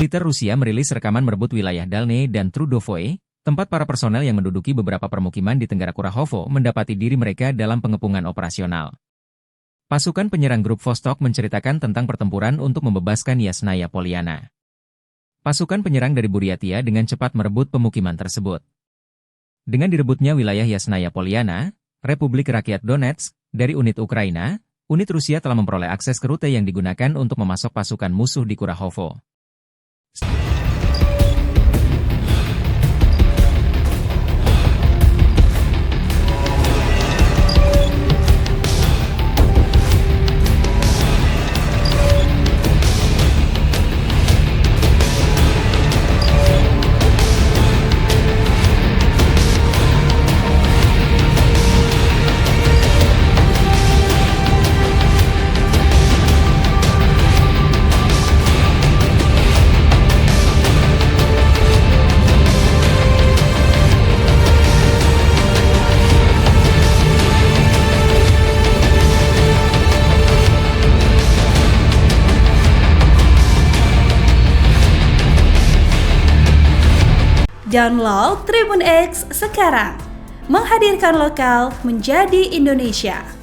Militer Rusia merilis rekaman merebut wilayah Dalny dan Trudovoe, tempat para personel yang menduduki beberapa permukiman di Tenggara Kurahovo mendapati diri mereka dalam pengepungan operasional. Pasukan penyerang grup Vostok menceritakan tentang pertempuran untuk membebaskan Yasnaya Poliana. Pasukan penyerang dari Buryatia dengan cepat merebut pemukiman tersebut. Dengan direbutnya wilayah Yasnaya Poliana, Republik Rakyat Donetsk, dari unit Ukraina, unit Rusia telah memperoleh akses ke rute yang digunakan untuk memasok pasukan musuh di Kurahovo. Download Tribun X sekarang, menghadirkan lokal menjadi Indonesia.